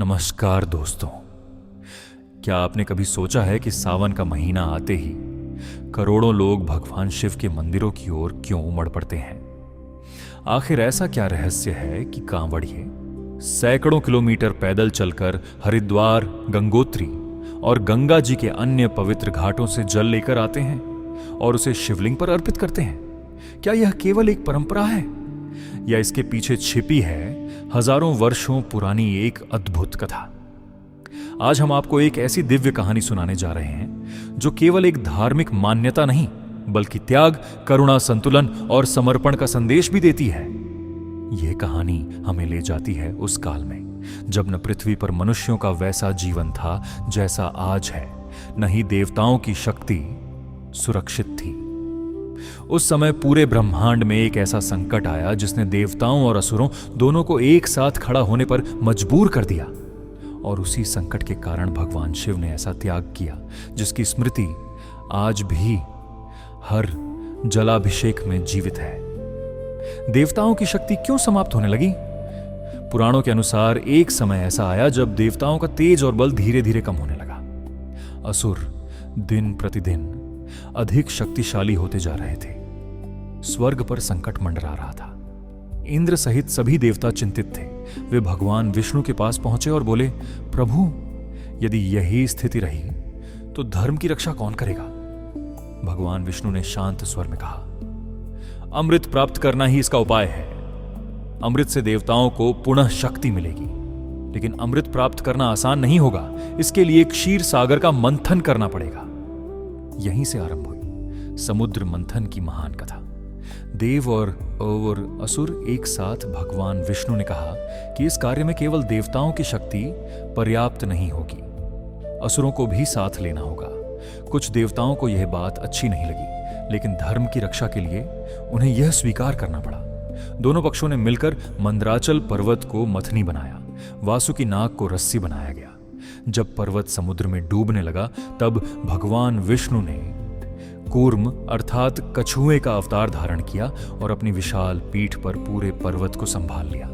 नमस्कार दोस्तों। क्या आपने कभी सोचा है कि सावन का महीना आते ही करोड़ों लोग भगवान शिव के मंदिरों की ओर क्यों उमड़ पड़ते हैं? आखिर ऐसा क्या रहस्य है कि कांवड़िए सैकड़ों किलोमीटर पैदल चलकर हरिद्वार, गंगोत्री और गंगा जी के अन्य पवित्र घाटों से जल लेकर आते हैं और उसे शिवलिंग पर अर्पित करते हैं? क्या यह केवल एक परंपरा है या इसके पीछे छिपी है हजारों वर्षों पुरानी एक अद्भुत कथा? आज हम आपको एक ऐसी दिव्य कहानी सुनाने जा रहे हैं जो केवल एक धार्मिक मान्यता नहीं बल्कि त्याग, करुणा, संतुलन और समर्पण का संदेश भी देती है। यह कहानी हमें ले जाती है उस काल में जब न पृथ्वी पर मनुष्यों का वैसा जीवन था जैसा आज है, न ही देवताओं की शक्ति सुरक्षित थी। उस समय पूरे ब्रह्मांड में एक ऐसा संकट आया जिसने देवताओं और असुरों दोनों को एक साथ खड़ा होने पर मजबूर कर दिया। और उसी संकट के कारण भगवान शिव ने ऐसा त्याग किया जिसकी स्मृति आज भी हर जलाभिषेक में जीवित है। देवताओं की शक्ति क्यों समाप्त होने लगी? पुराणों के अनुसार एक समय ऐसा आया जब देवताओं का तेज और बल धीरे धीरे कम होने लगा। असुर दिन प्रतिदिन अधिक शक्तिशाली होते जा रहे थे। स्वर्ग पर संकट मंडरा रहा था। इंद्र सहित सभी देवता चिंतित थे। वे भगवान विष्णु के पास पहुंचे और बोले, प्रभु, यदि यही स्थिति रही तो धर्म की रक्षा कौन करेगा? भगवान विष्णु ने शांत स्वर में कहा, अमृत प्राप्त करना ही इसका उपाय है। अमृत से देवताओं को पुनः शक्ति मिलेगी, लेकिन अमृत प्राप्त करना आसान नहीं होगा। इसके लिए क्षीर सागर का मंथन करना पड़ेगा। यहीं से आरंभ हुई समुद्र मंथन की महान कथा। देव और असुर एक साथ भगवान विष्णु ने कहा कि इस कार्य में केवल देवताओं की शक्ति पर्याप्त नहीं होगी, असुरों को भी साथ लेना होगा। कुछ देवताओं को यह बात अच्छी नहीं लगी, लेकिन धर्म की रक्षा के लिए उन्हें यह स्वीकार करना पड़ा। दोनों पक्षों ने मिलकर मंदराचल पर्वत को मथनी बनाया। वासुकी नाग को रस्सी बनाया गया। जब पर्वत समुद्र में डूबने लगा तब भगवान विष्णु ने कूर्म अर्थात कछुए का अवतार धारण किया और अपनी विशाल पीठ पर पूरे पर्वत को संभाल लिया।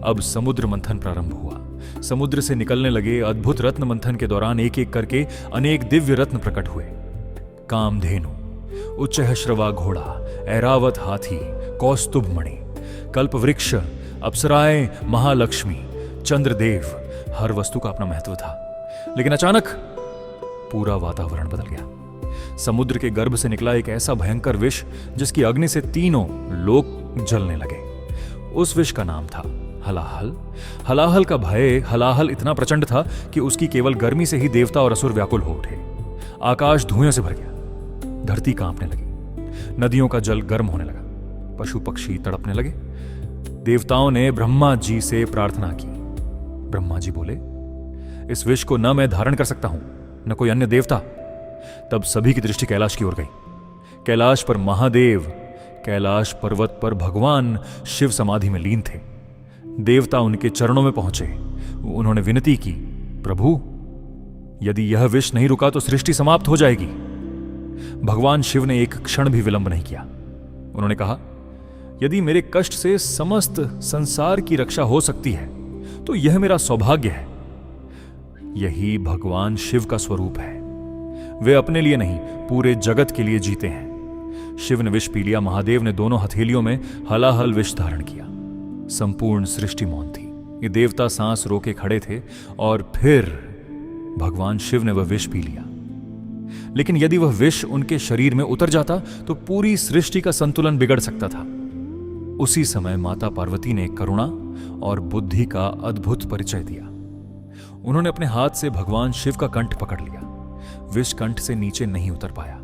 अब समुद्र मंथन प्रारंभ हुआ। समुद्र से निकलने लगे अद्भुत रत्न मंथन के दौरान एक एक करके अनेक दिव्य रत्न प्रकट हुए। कामधेनु, उच्चैःश्रवा घोड़ा, ऐरावत हाथी, कौस्तुभ मणि, कल्पवृक्ष, अप्सराएं, महालक्ष्मी, चंद्रदेव। हर वस्तु का अपना महत्व था, लेकिन अचानक पूरा वातावरण बदल गया। समुद्र के गर्भ से निकला एक ऐसा भयंकर विष जिसकी अग्नि से तीनों लोक जलने लगे। उस विष का नाम था हलाहल। हलाहल का भय हलाहल इतना प्रचंड था कि उसकी केवल गर्मी से ही देवता और असुर व्याकुल हो उठे। आकाश धुएं से भर गया। धरती कांपने लगी। नदियों का जल गर्म होने लगा। पशु पक्षी तड़पने लगे। देवताओं ने ब्रह्मा जी से प्रार्थना की। ब्रह्मा जी बोले, इस विष को न मैं धारण कर सकता हूं न कोई अन्य देवता। तब सभी की दृष्टि कैलाश की ओर गई। कैलाश पर महादेव कैलाश पर्वत पर भगवान शिव समाधि में लीन थे। देवता उनके चरणों में पहुंचे। उन्होंने विनती की, प्रभु, यदि यह विष नहीं रुका तो सृष्टि समाप्त हो जाएगी। भगवान शिव ने एक क्षण भी विलंब नहीं किया। उन्होंने कहा, यदि मेरे कष्ट से समस्त संसार की रक्षा हो सकती है तो यह मेरा सौभाग्य है। यही भगवान शिव का स्वरूप है। वे अपने लिए नहीं पूरे जगत के लिए जीते हैं। शिव ने विष पी लिया। महादेव ने दोनों हथेलियों में हलाहल विष धारण किया। संपूर्ण सृष्टि मौन थी। ये देवता सांस रोके खड़े थे और फिर भगवान शिव ने वह विष पी लिया। लेकिन यदि वह विष उनके शरीर में उतर जाता तो पूरी सृष्टि का संतुलन बिगड़ सकता था। उसी समय माता पार्वती ने करुणा और बुद्धि का अद्भुत परिचय दिया। उन्होंने अपने हाथ से भगवान शिव का कंठ पकड़ लिया। विष कंठ से नीचे नहीं उतर पाया।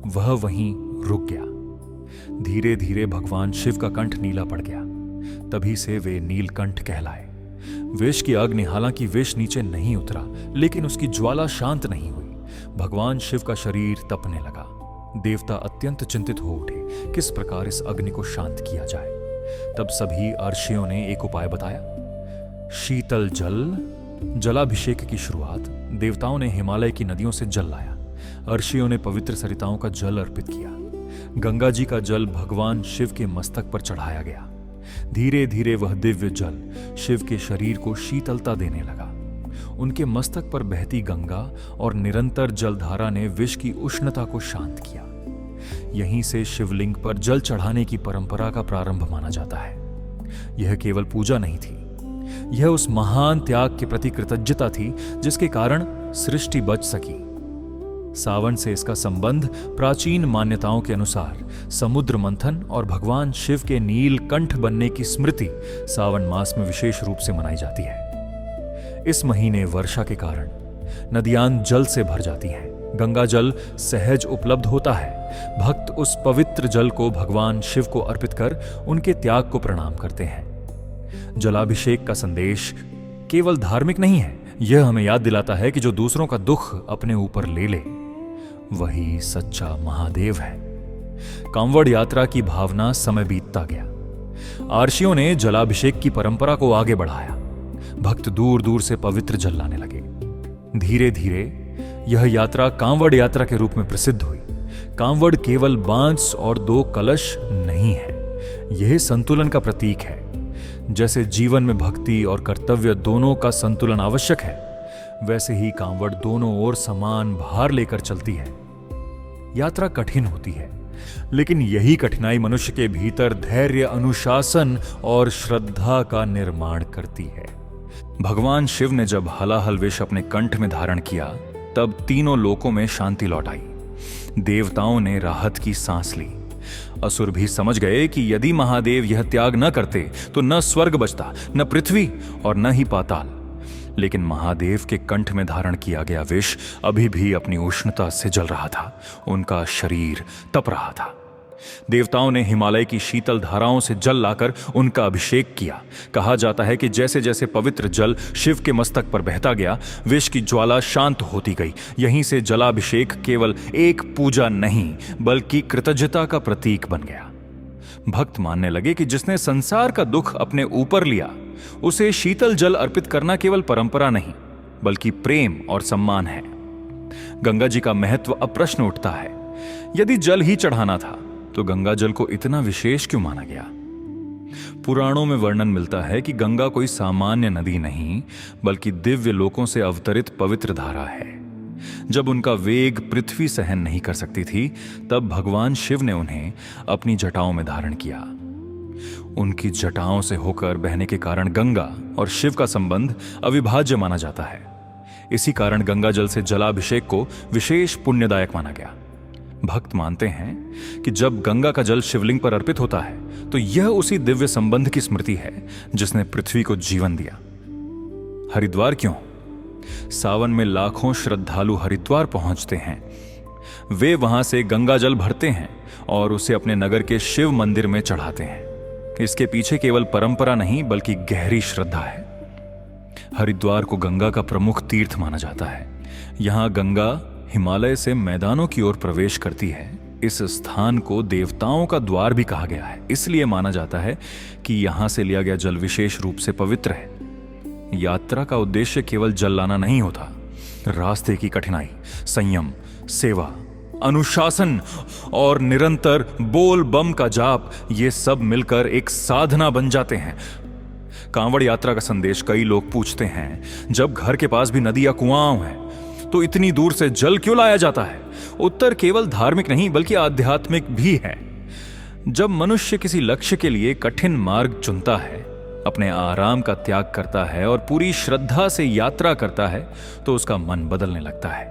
वह वहीं रुक गया। धीरे धीरे भगवान शिव का कंठ नीला पड़ गया। तभी से वे नीलकंठ कहलाए। विष की अग्नि, हालांकि विष नीचे नहीं उतरा, लेकिन उसकी ज्वाला शांत नहीं हुई। भगवान शिव का शरीर तपने लगा। देवता अत्यंत चिंतित हो उठे, किस प्रकार इस अग्नि को शांत किया जाए। तब सभी अर्षियों ने एक उपाय बताया। शीतल जल, जलाभिषेक की शुरुआत। देवताओं ने हिमालय की नदियों से जल लाया। अर्षियों ने पवित्र सरिताओं का जल अर्पित किया। गंगा जी का जल भगवान शिव के मस्तक पर चढ़ाया गया। धीरे धीरे वह दिव्य जल शिव के शरीर को शीतलता देने लगा। उनके मस्तक पर बहती गंगा और निरंतर जलधारा ने विष की उष्णता को शांत किया। यहीं से शिवलिंग पर जल चढ़ाने की परंपरा का प्रारंभ माना जाता है। यह केवल पूजा नहीं थी, यह उस महान त्याग के प्रति कृतज्ञता थी जिसके कारण सृष्टि बच सकी। सावन से इसका संबंध प्राचीन मान्यताओं के अनुसार समुद्र मंथन और भगवान शिव के नीलकंठ बनने की स्मृति सावन मास में विशेष रूप से मनाई जाती है। इस महीने वर्षा के कारण नदियां जल से भर जाती हैं, गंगा जल सहज उपलब्ध होता है। भक्त उस पवित्र जल को भगवान शिव को अर्पित कर उनके त्याग को प्रणाम करते हैं। जलाभिषेक का संदेश केवल धार्मिक नहीं है, यह हमें याद दिलाता है कि जो दूसरों का दुख अपने ऊपर ले ले वही सच्चा महादेव है। कांवड़ यात्रा की भावना समय बीतता गया। आर्षियों ने जलाभिषेक की परंपरा को आगे बढ़ाया। भक्त दूर दूर से पवित्र जल लाने लगे। धीरे धीरे यह यात्रा कांवड़ यात्रा के रूप में प्रसिद्ध हुई। कांवड़ केवल बांस और 2 कलश नहीं है, यह संतुलन का प्रतीक है। जैसे जीवन में भक्ति और कर्तव्य दोनों का संतुलन आवश्यक है, वैसे ही कांवड़ दोनों ओर समान भार लेकर चलती है। यात्रा कठिन होती है, लेकिन यही कठिनाई मनुष्य के भीतर धैर्य, अनुशासन और श्रद्धा का निर्माण करती है। भगवान शिव ने जब हलाहल विष अपने कंठ में धारण किया, तब तीनों लोकों में शांति लौट आई। देवताओं ने राहत की सांस ली। असुर भी समझ गए कि यदि महादेव यह त्याग न करते तो न स्वर्ग बचता, न पृथ्वी और न ही पाताल। लेकिन महादेव के कंठ में धारण किया गया विष अभी भी अपनी उष्णता से जल रहा था। उनका शरीर तप रहा था। देवताओं ने हिमालय की शीतल धाराओं से जल लाकर उनका अभिषेक किया। कहा जाता है कि जैसे जैसे पवित्र जल शिव के मस्तक पर बहता गया, विष की ज्वाला शांत होती गई। यहीं से जलाभिषेक केवल एक पूजा नहीं, बल्कि कृतज्ञता का प्रतीक बन गया। भक्त मानने लगे कि जिसने संसार का दुख अपने ऊपर लिया, उसे शीतल जल अर्पित करना केवल परंपरा नहीं, बल्कि प्रेम और सम्मान है। गंगा जी का महत्व अब प्रश्न उठता है, यदि जल ही चढ़ाना था तो गंगा जल को इतना विशेष क्यों माना गया? पुराणों में वर्णन मिलता है कि गंगा कोई सामान्य नदी नहीं, बल्कि दिव्य लोकों से अवतरित पवित्र धारा है। जब उनका वेग पृथ्वी सहन नहीं कर सकती थी, तब भगवान शिव ने उन्हें अपनी जटाओं में धारण किया। उनकी जटाओं से होकर बहने के कारण गंगा और शिव का संबंध अविभाज्य माना जाता है। इसी कारण गंगा जल से जलाभिषेक को विशेष पुण्यदायक माना गया। भक्त मानते हैं कि जब गंगा का जल शिवलिंग पर अर्पित होता है, तो यह उसी दिव्य संबंध की स्मृति है जिसने पृथ्वी को जीवन दिया। हरिद्वार क्यों? सावन में लाखों श्रद्धालु हरिद्वार पहुंचते हैं। वे वहां से गंगा जल भरते हैं और उसे अपने नगर के शिव मंदिर में चढ़ाते हैं। इसके पीछे केवल परंपरा नहीं, बल्कि गहरी श्रद्धा है। हरिद्वार को गंगा का प्रमुख तीर्थ माना जाता है। यहां गंगा हिमालय से मैदानों की ओर प्रवेश करती है। इस स्थान को देवताओं का द्वार भी कहा गया है। इसलिए माना जाता है कि यहां से लिया गया जल विशेष रूप से पवित्र है। यात्रा का उद्देश्य केवल जल लाना नहीं होता। रास्ते की कठिनाई, संयम, सेवा, अनुशासन और निरंतर बोल बम का जाप, ये सब मिलकर एक साधना बन जाते हैं। कांवड़ यात्रा का संदेश कई लोग पूछते हैं, जब घर के पास भी नदी या कुआं है तो इतनी दूर से जल क्यों लाया जाता है? उत्तर केवल धार्मिक नहीं, बल्कि आध्यात्मिक भी है। जब मनुष्य किसी लक्ष्य के लिए कठिन मार्ग चुनता है, अपने आराम का त्याग करता है और पूरी श्रद्धा से यात्रा करता है, तो उसका मन बदलने लगता है।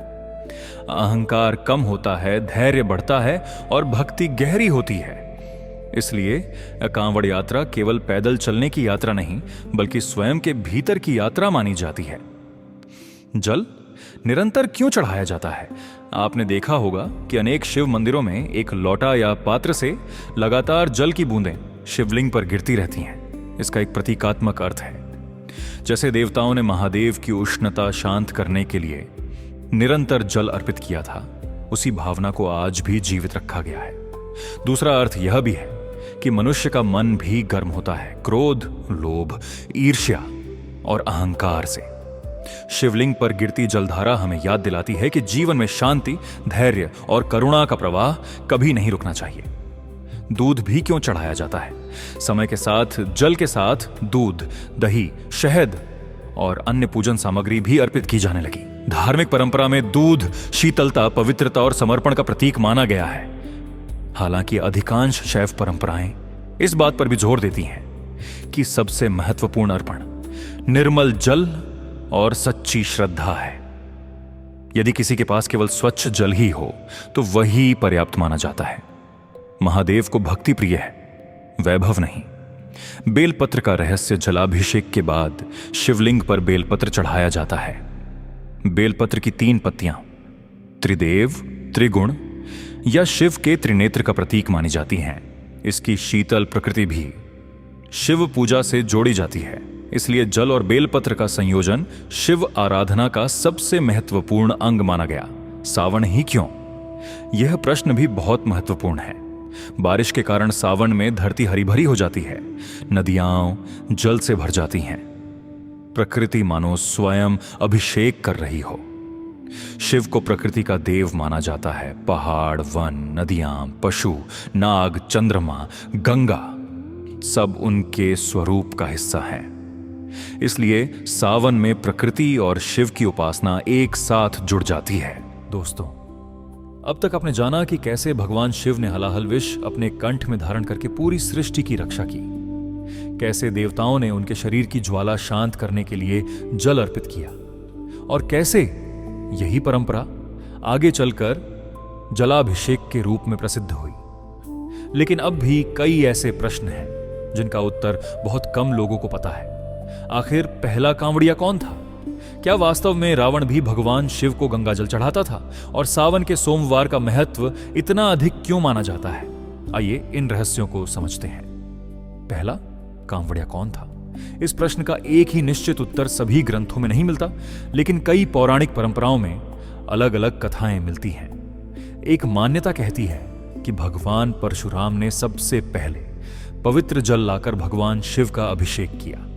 अहंकार कम होता है, धैर्य बढ़ता है और भक्ति गहरी होती है। इसलिए कांवड़ यात्रा केवल पैदल चलने की यात्रा नहीं, बल्कि स्वयं के भीतर की यात्रा मानी जाती है। जल निरंतर क्यों चढ़ाया जाता है? आपने देखा होगा कि अनेक शिव मंदिरों में एक लोटा या पात्र से लगातार जल की बूंदें शिवलिंग पर गिरती रहती हैं। इसका एक प्रतीकात्मक अर्थ है। जैसे देवताओं ने महादेव की उष्णता शांत करने के लिए निरंतर जल अर्पित किया था, उसी भावना को आज भी जीवित रखा गया है। दूसरा अर्थ यह भी है कि मनुष्य का मन भी गर्म होता है, क्रोध, लोभ, ईर्ष्या और अहंकार से। शिवलिंग पर गिरती जलधारा हमें याद दिलाती है कि जीवन में शांति, धैर्य और करुणा का प्रवाह कभी नहीं रुकना चाहिए। दूध भी क्यों चढ़ाया जाता है? समय के साथ जल के साथ दूध, दही, शहद और अन्य पूजन सामग्री भी अर्पित की जाने लगी। धार्मिक परंपरा में दूध शीतलता, पवित्रता और समर्पण का प्रतीक माना गया है। हालांकि अधिकांश शैव परंपराएं इस बात पर भी जोर देती हैं कि सबसे महत्वपूर्ण अर्पण निर्मल जल और सच्ची श्रद्धा है। यदि किसी के पास केवल स्वच्छ जल ही हो तो वही पर्याप्त माना जाता है। महादेव को भक्ति प्रिय है, वैभव नहीं। बेलपत्र का रहस्य जलाभिषेक के बाद शिवलिंग पर बेलपत्र चढ़ाया जाता है। बेलपत्र की 3 पत्तियां त्रिदेव, त्रिगुण या शिव के त्रिनेत्र का प्रतीक मानी जाती हैं। इसकी शीतल प्रकृति भी शिव पूजा से जोड़ी जाती है, इसलिए जल और बेलपत्र का संयोजन शिव आराधना का सबसे महत्वपूर्ण अंग माना गया। सावन ही क्यों? यह प्रश्न भी बहुत महत्वपूर्ण है। बारिश के कारण सावन में धरती हरी भरी हो जाती है, नदियां जल से भर जाती हैं। प्रकृति मानो स्वयं अभिषेक कर रही हो। शिव को प्रकृति का देव माना जाता है। पहाड़, वन, नदियां, पशु, नाग, चंद्रमा, गंगा सब उनके स्वरूप का हिस्सा है। इसलिए सावन में प्रकृति और शिव की उपासना एक साथ जुड़ जाती है। दोस्तों, अब तक आपने जाना कि कैसे भगवान शिव ने हलाहल विष अपने कंठ में धारण करके पूरी सृष्टि की रक्षा की, कैसे देवताओं ने उनके शरीर की ज्वाला शांत करने के लिए जल अर्पित किया, और कैसे यही परंपरा आगे चलकर जलाभिषेक के रूप में प्रसिद्ध हुई। लेकिन अब भी कई ऐसे प्रश्न हैं जिनका उत्तर बहुत कम लोगों को पता है। आखिर पहला कांवड़िया कौन था? क्या वास्तव में रावण भी भगवान शिव को गंगाजल चढ़ाता था? और सावन के सोमवार का महत्व इतना अधिक क्यों माना जाता है? आइए इन रहस्यों को समझते हैं। पहला कांवड़िया कौन था? इस प्रश्न का एक ही निश्चित उत्तर सभी ग्रंथों में नहीं मिलता, लेकिन कई पौराणिक परंपराओं में अलग अलग कथाएं मिलती हैं। एक मान्यता कहती है कि भगवान परशुराम ने सबसे पहले पवित्र जल लाकर भगवान शिव का अभिषेक किया,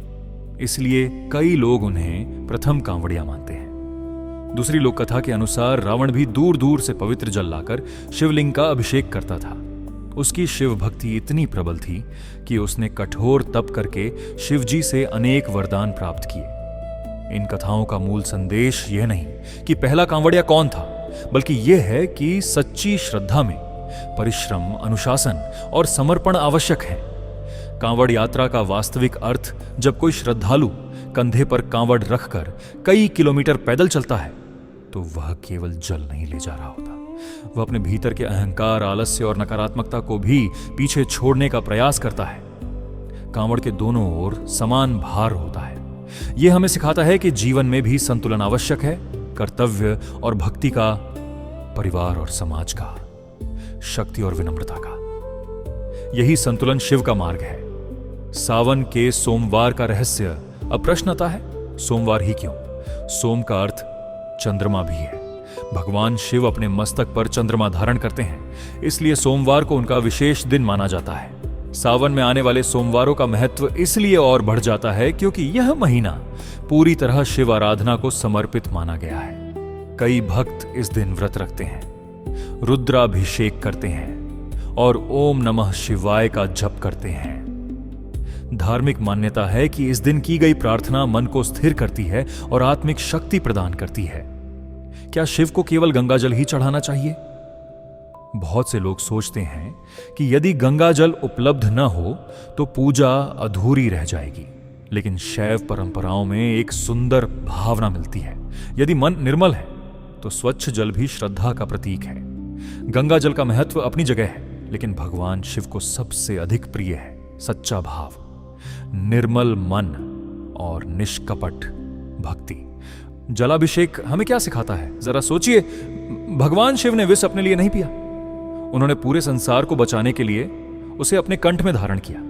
इसलिए कई लोग उन्हें प्रथम कांवड़िया मानते हैं। दूसरी लोक कथा के अनुसार रावण भी दूर दूर से पवित्र जल लाकर शिवलिंग का अभिषेक करता था। उसकी शिव भक्ति इतनी प्रबल थी कि उसने कठोर तप करके शिवजी से अनेक वरदान प्राप्त किए। इन कथाओं का मूल संदेश यह नहीं कि पहला कांवड़िया कौन था, बल्कि यह है कि सच्ची श्रद्धा में परिश्रम, अनुशासन और समर्पण आवश्यक है। कांवड़ यात्रा का वास्तविक अर्थ जब कोई श्रद्धालु कंधे पर कांवड़ रखकर कई किलोमीटर पैदल चलता है तो वह केवल जल नहीं ले जा रहा होता, वह अपने भीतर के अहंकार, आलस्य और नकारात्मकता को भी पीछे छोड़ने का प्रयास करता है। कांवड़ के दोनों ओर समान भार होता है। यह हमें सिखाता है कि जीवन में भी संतुलन आवश्यक है, कर्तव्य और भक्ति का, परिवार और समाज का, शक्ति और विनम्रता का। यही संतुलन शिव का मार्ग है। सावन के सोमवार का रहस्य। अब प्रश्न आता है, सोमवार ही क्यों? सोम का अर्थ चंद्रमा भी है। भगवान शिव अपने मस्तक पर चंद्रमा धारण करते हैं, इसलिए सोमवार को उनका विशेष दिन माना जाता है। सावन में आने वाले सोमवारों का महत्व इसलिए और बढ़ जाता है क्योंकि यह महीना पूरी तरह शिव आराधना को समर्पित माना गया है। कई भक्त इस दिन व्रत रखते हैं, रुद्राभिषेक करते हैं और ओम नमः शिवाय का जप करते हैं। धार्मिक मान्यता है कि इस दिन की गई प्रार्थना मन को स्थिर करती है और आत्मिक शक्ति प्रदान करती है। क्या शिव को केवल गंगाजल ही चढ़ाना चाहिए? बहुत से लोग सोचते हैं कि यदि गंगाजल उपलब्ध न हो तो पूजा अधूरी रह जाएगी, लेकिन शैव परंपराओं में एक सुंदर भावना मिलती है। यदि मन निर्मल है तो स्वच्छ जल भी श्रद्धा का प्रतीक है। गंगाजल का महत्व अपनी जगह है, लेकिन भगवान शिव को सबसे अधिक प्रिय है सच्चा भाव, निर्मल मन और निष्कपट भक्ति। जलाभिषेक हमें क्या सिखाता है? जरा सोचिए, भगवान शिव ने विष अपने लिए नहीं पिया, उन्होंने पूरे संसार को बचाने के लिए उसे अपने कंठ में धारण किया।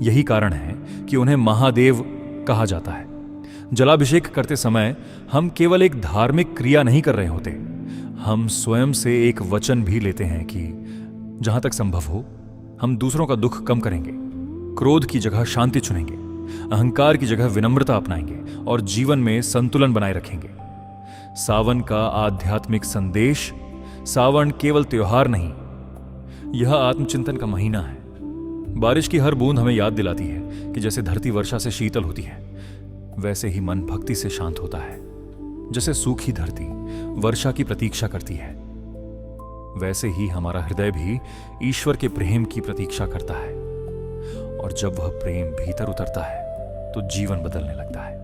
यही कारण है कि उन्हें महादेव कहा जाता है। जलाभिषेक करते समय हम केवल एक धार्मिक क्रिया नहीं कर रहे होते, हम स्वयं से एक वचन भी लेते हैं कि जहां तक संभव हो हम दूसरों का दुख कम करेंगे, क्रोध की जगह शांति चुनेंगे, अहंकार की जगह विनम्रता अपनाएंगे और जीवन में संतुलन बनाए रखेंगे। सावन का आध्यात्मिक संदेश। सावन केवल त्योहार नहीं, यह आत्मचिंतन का महीना है। बारिश की हर बूंद हमें याद दिलाती है कि जैसे धरती वर्षा से शीतल होती है, वैसे ही मन भक्ति से शांत होता है। जैसे सूखी धरती वर्षा की प्रतीक्षा करती है, वैसे ही हमारा हृदय भी ईश्वर के प्रेम की प्रतीक्षा करता है। और जब वह प्रेम भीतर उतरता है तो जीवन बदलने लगता है।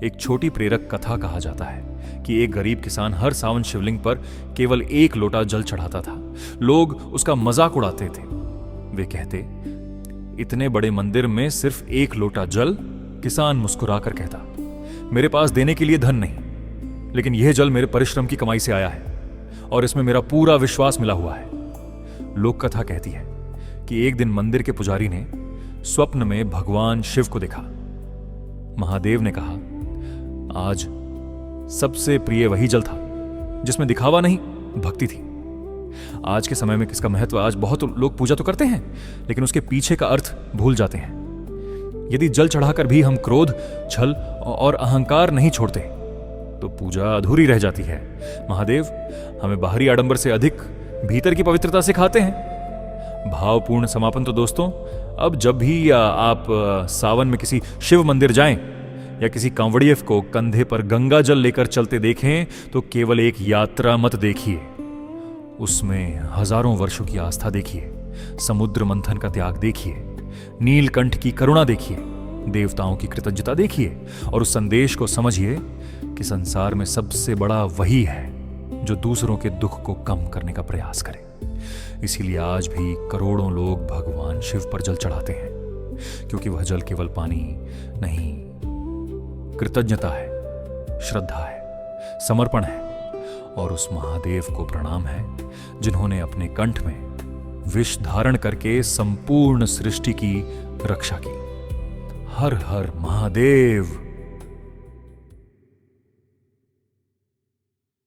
एक छोटी प्रेरक कथा कहा जाता है कि एक गरीब किसान हर सावन शिवलिंग पर केवल 1 लोटा जल चढ़ाता था। लोग उसका मजाक उड़ाते थे। वे कहते, इतने बड़े मंदिर में सिर्फ 1 लोटा जल? किसान मुस्कुराकर कहता, मेरे पास देने के लिए धन नहीं, लेकिन यह जल मेरे परिश्रम की कमाई से आया है और इसमें मेरा पूरा विश्वास मिला हुआ है। लोक कथा कहती है कि एक दिन मंदिर के पुजारी ने स्वप्न में भगवान शिव को देखा। महादेव ने कहा, आज सबसे प्रिय वही जल था जिसमें दिखावा नहीं, भक्ति थी। आज के समय में किसका महत्व आज बहुत लोग पूजा तो करते हैं, लेकिन उसके पीछे का अर्थ भूल जाते हैं। यदि जल चढ़ाकर भी हम क्रोध, छल और अहंकार नहीं छोड़ते तो पूजा अधूरी रह जाती है। महादेव हमें बाहरी आडंबर से अधिक भीतर की पवित्रता सिखाते हैं। भावपूर्ण समापन तो दोस्तों, अब जब भी आप सावन में किसी शिव मंदिर जाएं या किसी कांवड़िये को कंधे पर गंगा जल लेकर चलते देखें तो केवल एक यात्रा मत देखिए, उसमें हजारों वर्षों की आस्था देखिए, समुद्र मंथन का त्याग देखिए, नीलकंठ की करुणा देखिए, देवताओं की कृतज्ञता देखिए और उस संदेश को समझिए कि संसार में सबसे बड़ा वही है जो दूसरों के दुख को कम करने का प्रयास करे। इसीलिए आज भी करोड़ों लोग भगवान शिव पर जल चढ़ाते हैं, क्योंकि वह जल केवल पानी नहीं, कृतज्ञता है, श्रद्धा है, समर्पण है और उस महादेव को प्रणाम है जिन्होंने अपने कंठ में विष धारण करके संपूर्ण सृष्टि की रक्षा की। हर हर महादेव।